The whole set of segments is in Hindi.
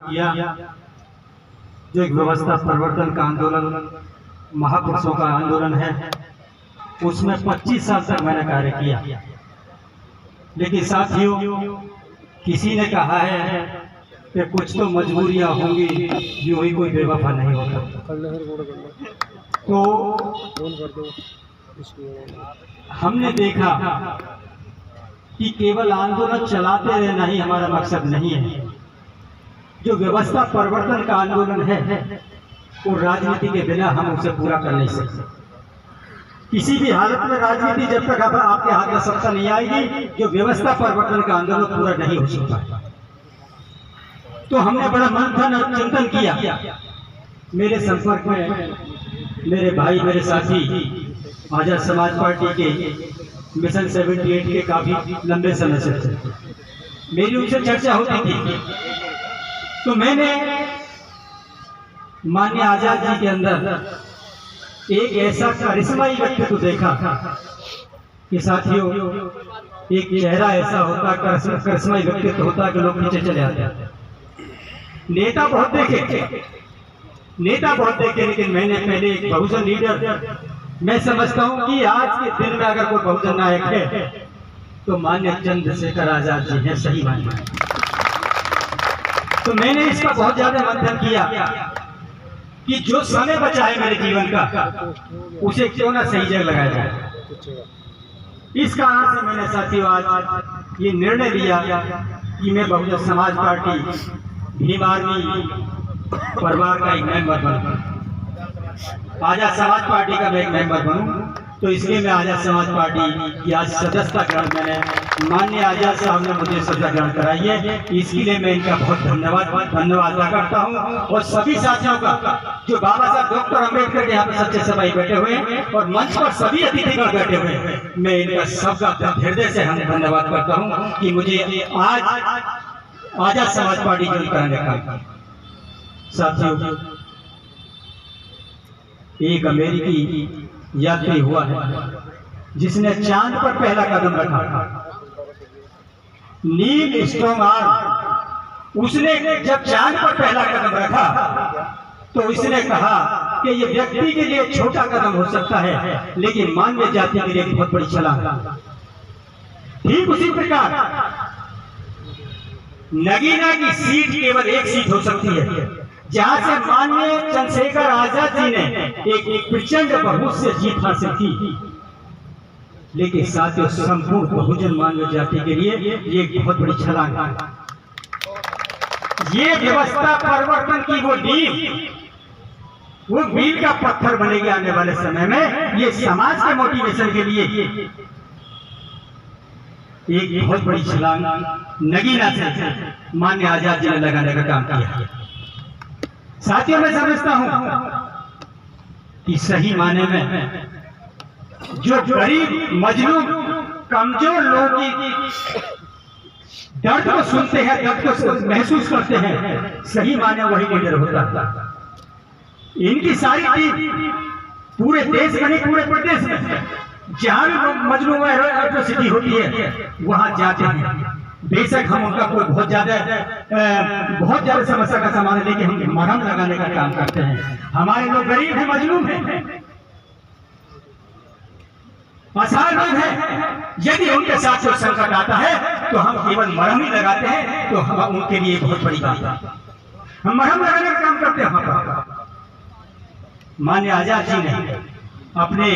किया जो एक व्यवस्था परिवर्तन का आंदोलन, महापुरुषों का आंदोलन है, उसमें 25 साल तक मैंने कार्य किया। लेकिन साथियों, किसी ने कहा है कि कुछ तो मजबूरियां होंगी, यूं ही कोई बेवफा नहीं होता। तो हमने देखा कि केवल आंदोलन चलाते रहना ही हमारा मकसद नहीं है। जो व्यवस्था परिवर्तन का आंदोलन है वो राजनीति के बिना हम उसे पूरा कर नहीं सकते। किसी भी हालत में राजनीति जब तक आपके हाथ में सत्ता नहीं आएगी, जो व्यवस्था परिवर्तन का आंदोलन पूरा नहीं हो सकता। तो हमने बड़ा मंथन और चिंतन किया। मेरे संपर्क में मेरे भाई, मेरे साथी आजाद समाज पार्टी के मिशन 78 के काफी लंबे समय से थे। मेरी उनसे चर्चा होती थी। तो मैंने माननीय आजाद जी के अंदर एक ऐसा करिश्माई व्यक्तित्व देखा कि साथियों, एक चेहरा ऐसा होता, करिश्माई व्यक्तित्व होता कि लोग पीछे चले आते। नेता बहुत देखे, लेकिन मैंने पहले एक बहुजन लीडर, मैं समझता हूं कि आज के दिन में अगर कोई बहुजन नायक है तो माननीय चंद्रशेखर आजाद जी हैं, सही मानना। तो मैंने इसका बहुत ज्यादा मंथन किया कि जो समय बचा है मेरे जीवन का, उसे क्यों ना सही जगह लगाया जाए। इस कारण से मैंने साथियों आज ये निर्णय लिया कि मैं बहुजन समाज पार्टी, भीम आर्मी परिवार का एक मेंबर बनूं, आजाद समाज पार्टी का मैं एक मेंबर बनूं। तो इसलिए मैं आजाद समाज पार्टी की आज सदस्यता ग्रहण, मैंने माननीय आजाद साहब ने मुझे सदस्यता ग्रहण कराई है। इसके लिए मैं इनका बहुत धन्यवाद अदा करता हूं। और सभी साथियों का, जो बाबा साहब डॉक्टर अम्बेडकर के यहाँ पे सच्चे सफाई बैठे हुए हैं और मंच पर सभी अतिथिगण बैठे हुए हैं, मैं इनका सबका हृदय से हम धन्यवाद करता हूँ कि मुझे आज आजाद समाज पार्टी ज्वाइन कराने का। साथियों, एक अमेरिकी यात्री हुआ है जिसने चांद पर पहला कदम रखा, नील आर्मस्ट्रांग। उसने जब चांद पर पहला कदम रखा तो इसने कहा कि ये व्यक्ति के लिए छोटा कदम हो सकता है, लेकिन मानव जाति के लिए बहुत बड़ी छलांग। ठीक उसी प्रकार नगीना की सीट केवल एक सीट हो सकती है, जहां से माननीय चंद्रशेखर आजाद जी ने एक प्रचंड बहुमत से जीत हासिल की। लेकिन साथियों, संपूर्ण बहुजन मानव जाति के लिए ये एक बहुत बड़ी छलांग है। ये व्यवस्था परिवर्तन की वो नींव, वो मील का पत्थर बनेगी आने वाले समय में। ये समाज के मोटिवेशन के लिए एक बहुत बड़ी छलांग नगीना से माननीय आजाद जी ने लगाने का काम किया। साथियों, मैं समझता हूं कि सही माने में जो गरीब, मजलूम, कमजोर लोगों की दर्द को सुनते हैं, दर्द को महसूस करते हैं, सही माने वही लीडर होता। इनकी सारी टीम पूरे देश में नहीं, पूरे प्रदेश में जहां भी मजलूम एट्रोसिटी होती है वहां जाते हैं। बेशक हम उनका कोई बहुत ज्यादा समस्या का समाधान लेके हम मरहम लगाने का काम करते हैं। हमारे लोग गरीब हैं, मजलूम हैं, असहाय लोग हैं। यदि उनके साथ कोई संकट आता है तो हम केवल मरहम ही लगाते हैं, तो हम उनके लिए बहुत बड़ी बात है। हम मरहम लगाने का काम करते हैं। माननीय आजाद जी ने अपने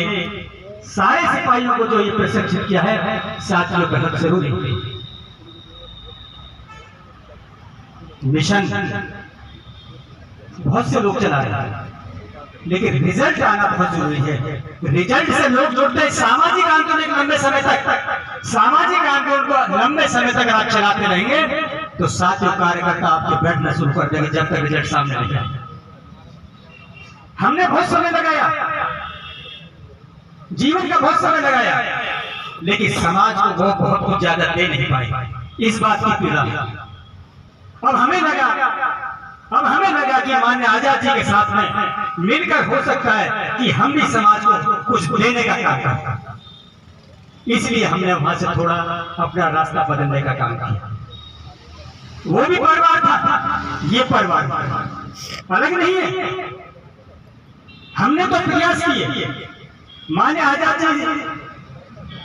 सारे सिपाहियों को जो ये प्रशिक्षित किया है, साथियों बहुत जरूरी है। मिशन बहुत से लोग चला रहे हैं, लेकिन रिजल्ट आना बहुत जरूरी है। रिजल्ट से लोग जुड़ते हैं। सामाजिक आंदोलन लंबे समय तक आप चलाते रहेंगे तो साथियों, कार्यकर्ता आपके बैठना शुरू कर देंगे जब तक रिजल्ट सामने नहीं आए। हमने बहुत समय लगाया, जीवन का बहुत समय लगाया, लेकिन समाज को वो बहुत कुछ ज्यादा दे नहीं पाए। इस बात की पीड़ा अब हमें लगा कि माननीय आजाद जी के साथ में मिलकर हो सकता है कि हम भी समाज को कुछ देने का काम करें। इसलिए हमने वहां से थोड़ा अपना रास्ता बदलने का काम किया। वो भी परिवार था, ये परिवार अलग नहीं है। हमने तो प्रयास किए। माने आजाद जी,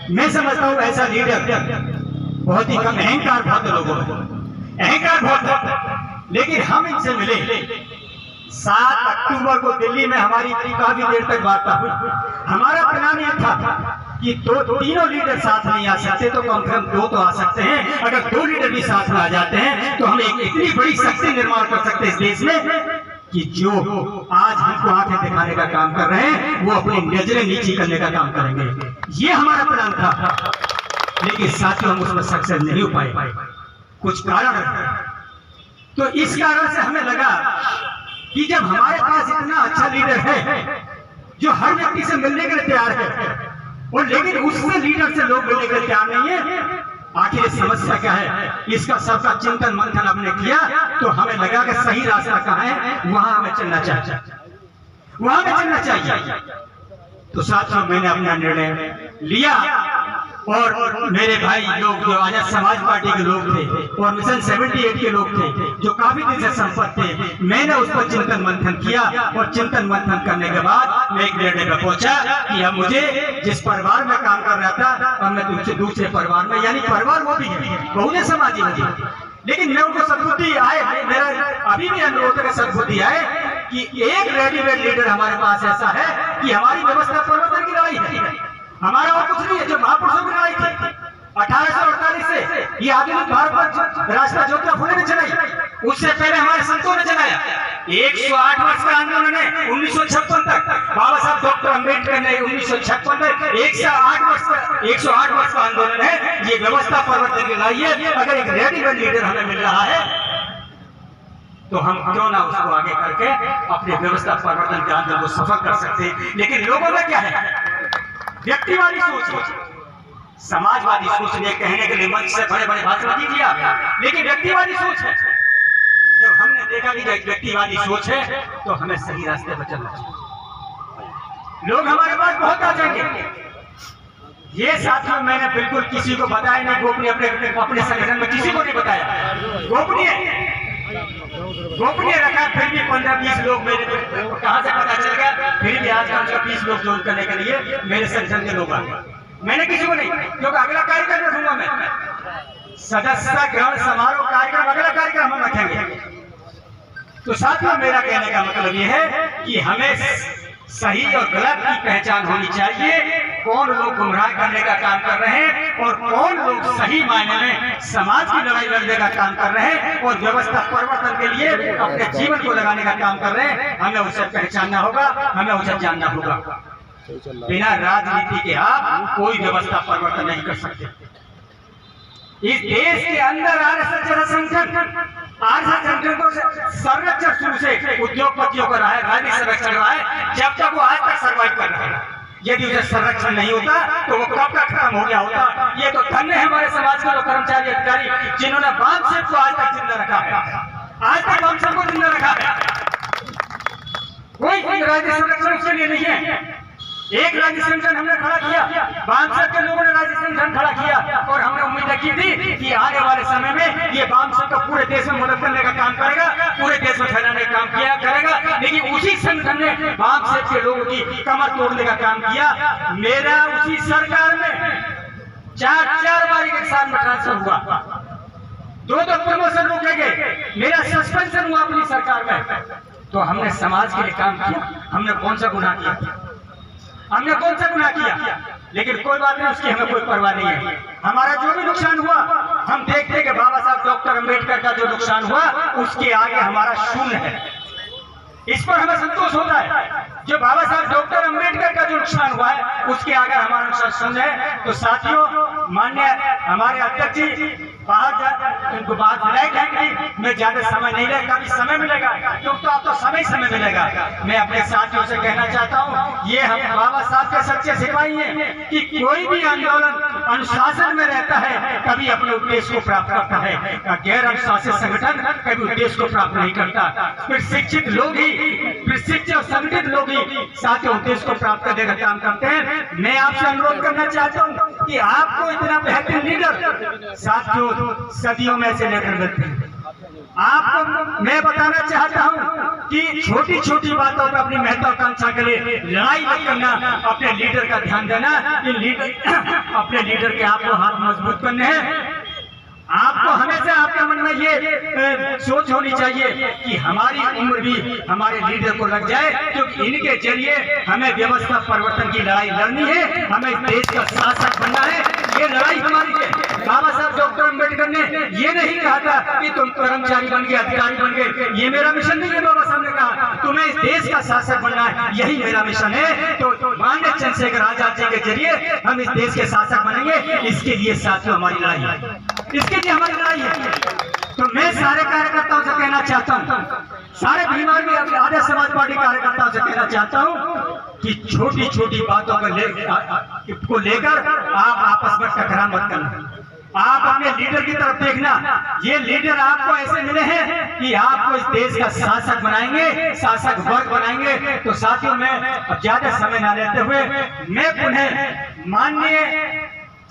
मैं समझता हूं ऐसा लीडर बहुत ही कम, अहंकार बहुत लोगों में, अहंकार बहुत, लेकिन हम इनसे मिले 7 अक्टूबर को दिल्ली में हमारी काफी देर तक वार्ता हुई। हमारा प्लान यह था कि तीनों लीडर साथ नहीं आ सकते तो कम से कम 2 तो आ सकते हैं। अगर 2 लीडर भी साथ में आ जाते हैं तो हम एक इतनी बड़ी शक्ति निर्माण कर सकते हैं इस देश में कि जो आज हमको आंखें दिखाने का काम कर रहे हैं वो अपनी नजरें नीची करने का काम करेंगे। ये हमारा प्लान था, लेकिन साथियों हम उसमें सक्सेस नहीं हो पाए, कुछ कारण। तो इस कारण से हमें लगा कि जब हमारे पास इतना अच्छा लीडर है जो हर व्यक्ति से मिलने के लिए तैयार है, और लेकिन उससे लीडर से लोग मिलने के लिए तैयार नहीं है, आखिर समस्या क्या है? इसका सबका चिंतन मंथन हमने किया तो हमें लगा कि सही रास्ता कहाँ है, वहां हमें चलना चाहिए, वहां हमें चलना चाहिए। तो साथियों मैंने अपना निर्णय लिया, और मेरे भाई लोग जो आजाद समाज पार्टी के लोग थे और मिशन 78 के लोग थे जो काफी दिन से संपर्क थे, मैंने उस पर चिंतन मंथन किया, और चिंतन मंथन करने के बाद मैं एक निर्णय पर पहुंचा कि अब मुझे जिस परिवार में काम कर रहा था अब मैं दूसरे परिवार में, यानी परिवार वो भी है बहुजन समाजी होगी, लेकिन मैं उनको सद्बुद्धि आए, मेरा अभी भी अनुरोध है सद्बुद्धि आए कि एक रेडीमेड लीडर हमारे पास ऐसा है कि हमारी व्यवस्था परिवर्तन की लड़ाई है, हमारा और कुछ नहीं है। जो महापुरुषों की लड़ाई थी 1848 से ये आधुनिक भारत पर राष्ट्र ज्योतिबा फुले ने चलाई, उससे पहले हमारे संतों ने चलाया। 108 वर्ष का आंदोलन है 1956 तक, बाबा साहब डॉक्टर अम्बेडकर ने 1956 तक 108 वर्ष का आंदोलन है। ये व्यवस्था परिवर्तन की लड़ाई है। अगर एक रेडीमेड लीडर हमें मिल रहा है तो हम क्यों ना उसको आगे करके अपनी व्यवस्था परिवर्तन के आंदोलन को सफल कर सकते हैं। लेकिन लोगों में क्या है? व्यक्तिवादी सोच, समाजवादी सोच ने कहने के लिए मंच से बड़े बड़े भाषण दीजिए आप, लेकिन व्यक्तिवादी सोच है। जब हमने देखा कि व्यक्तिवादी सोच है तो हमें सही रास्ते पर चलना चाहिए। लोग हमारे पास बहुत आ जाएंगे। ये साथियों मैंने बिल्कुल किसी को बताया नहीं, गोपनीय अपने संगठन में किसी को नहीं बताया, गोपनीय रखा। फिर भी 15-20 लोग मेरे कहां से पता चल गया, फिर भी आज का 20 लोग ज्वाइन करने के लिए मेरे संगठन के लोग आ गए। मैंने किसी को नहीं, क्योंकि अगला कार्यक्रम रखूंगा मैं, सदस्यता ग्रहण समारोह कार्यक्रम, अगला कार्यक्रम हम रखेंगे। तो साथियों मेरा कहने का मतलब यह है कि हमें सही और गलत की पहचान होनी चाहिए, कौन लोग गुमराह करने का काम कर रहे हैं और कौन लोग सही मायने में समाज की लड़ाई लड़ने का काम कर रहे हैं और व्यवस्था परिवर्तन के लिए अपने जीवन को लगाने का काम कर रहे हैं। हमें उसे पहचानना होगा, हमें उसे जानना होगा। बिना राजनीति के आप कोई व्यवस्था परिवर्तन नहीं कर सकते। इस देश के अंदर आरएसएस संगठन को संरक्षण शुरू से उद्योगपतियों का रहा है, राजनीतिक संरक्षण रहा है, जब तक वो आज तक सर्वाइव कर रहा है। यदि उसे संरक्षण नहीं होता तो वो कब का खत्म हो गया होता। ये तो धन्य है हमारे समाज के लोग, कर्मचारी अधिकारी जिन्होंने बामसेन को आज तक जिंदा रखा है, आज तक बामसेन को जिंदा रखा है। कोई राजनीतिक संरक्षण उसके लिए नहीं है। एक राज्य संगठन हमने खड़ा किया, बामसेन के लोगों ने राज्य संगठन खड़ा किया, और हमने उम्मीद की थी कि आने वाले समय में ये बामसेन को पूरे देश में मदद करने का काम करेगा, पूरे देश में फैलाने का काम किया करेगा। लेकिन उसी संगठन ने बामसेन के लोगों की कमर तोड़ने का काम किया। मेरा उसी सरकार में 4 बार एक साल में ट्रांसफर हुआ, 2 प्रमोशन रोके गए, मेरा सस्पेंशन हुआ अपनी सरकार में। तो हमने समाज के लिए काम किया, हमने कौन सा गुनाह किया? हमने कौन सा गुनाह किया? लेकिन कोई बात नहीं, उसकी हमें कोई परवाह नहीं है। हमारा जो भी नुकसान हुआ, हम देखते कि बाबा साहब डॉक्टर अम्बेडकर का जो नुकसान हुआ उसके आगे हमारा शून्य है। इस पर हमें संतोष होता है। जो बाबा साहब डॉक्टर अम्बेडकर का जो नुकसान हुआ है उसके आगे हमारा नुकसान शून्य है। तो साथियों, मान्य हमारे अध्यक्ष जी बाहर उनको बात कहेंगे, मैं ज्यादा समय नहीं लगेगा, अभी समय मिलेगा क्योंकि तो आप तो समय मिलेगा। मैं अपने साथियों से कहना चाहता हूँ, ये हम बाबा साहब के सच्चे सिपाही हैं कि कोई भी आंदोलन अनुशासन में रहता है तभी अपने उद्देश्य को प्राप्त करता है। गैर अनुशासित संगठन कभी उद्देश्य को प्राप्त नहीं करता। फिर शिक्षित लोग ही, शिक्षित और संगठित लोग ही साथियों उद्देश्य को प्राप्त करने का काम करते हैं। मैं आपसे अनुरोध करना चाहता हूँ कि आपको इतना बेहतरीन लीडर साथियों सदियों में से लेकर मिलते हैं। आपको मैं बताना चाहता हूं कि छोटी छोटी बातों पर अपनी महत्वाकांक्षा के लिए लड़ाई मत करना, अपने लीडर का ध्यान देना। कि लीडर अपने लीडर के आपको हाथ मजबूत करने हैं। आपको हमेशा आपके मन में ये सोच होनी चाहिए कि हमारी उम्र भी हमारे लीडर को लग जाए, क्योंकि इनके जरिए हमें व्यवस्था परिवर्तन की लड़ाई लड़नी है, हमें देश का शासक बनना है। ये लड़ाई हमारी है। बाबा साहब डॉक्टर अम्बेडकर ने ये नहीं कहा था कि तुम कर्मचारी बन गए, अधिकारी बन गए, ये मेरा मिशन नहीं है। बाबा साहब ने कहा तुम्हें इस देश का शासक बनना है, यही मेरा मिशन है। तो माननीय चंद्रशेखर आजाद जी के जरिए हम इस देश के शासक बनेंगे। इसके लिए साथियों हमारी लड़ाई है, इसके लिए हमारी लड़ाई है। तो मैं सारे कार्यकर्ताओं से कहना चाहता हूँ, सारे भीम आर्मी आदर्श समाज पार्टी कार्यकर्ताओं से कहना चाहता हूँ कि छोटी छोटी बातों को लेकर आप आपस में टकराव मत करना। आप अपने लीडर की तरफ देखना। ये लीडर आपको ऐसे मिले हैं कि आपको इस देश का शासक बनाएंगे, शासक वर्ग बनाएंगे। तो साथियों मैं ज्यादा समय न लेते हुए मैं पुनः माननीय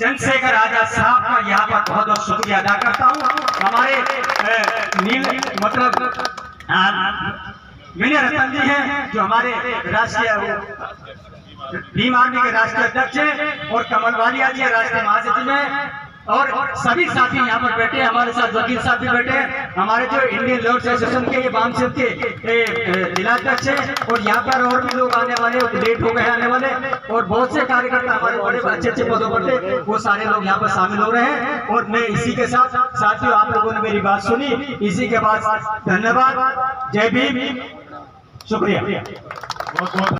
चंद्रशेखर आजाद साहब का यहाँ पर बहुत बहुत शुक्रिया अदा करता हूँ। हमारे विनय रतन जी हैं जो हमारे राष्ट्रीय भीम आर्मी के राष्ट्रीय अध्यक्ष हैं, और कमल वालिया जी राष्ट्रीय महासचिव हैं, और सभी साथी यहाँ पर बैठे हैं। हमारे साथ वकील साहब भी बैठे हैं, हमारे जो इंडियन लॉयर्स एसोसिएशन के ये वामसिंह के जिलाध्यक्ष हैं, और यहाँ पर और भी लोग आने वाले, लेट हो गए आने वाले, और बहुत से कार्यकर्ता हमारे बड़े अच्छे अच्छे पदों पर थे, वो सारे लोग यहाँ पर शामिल हो रहे हैं। और मैं इसी के साथ साथियों आप लोगों ने मेरी बात सुनी, इसी के बाद धन्यवाद। जय भीम, शुक्रिया।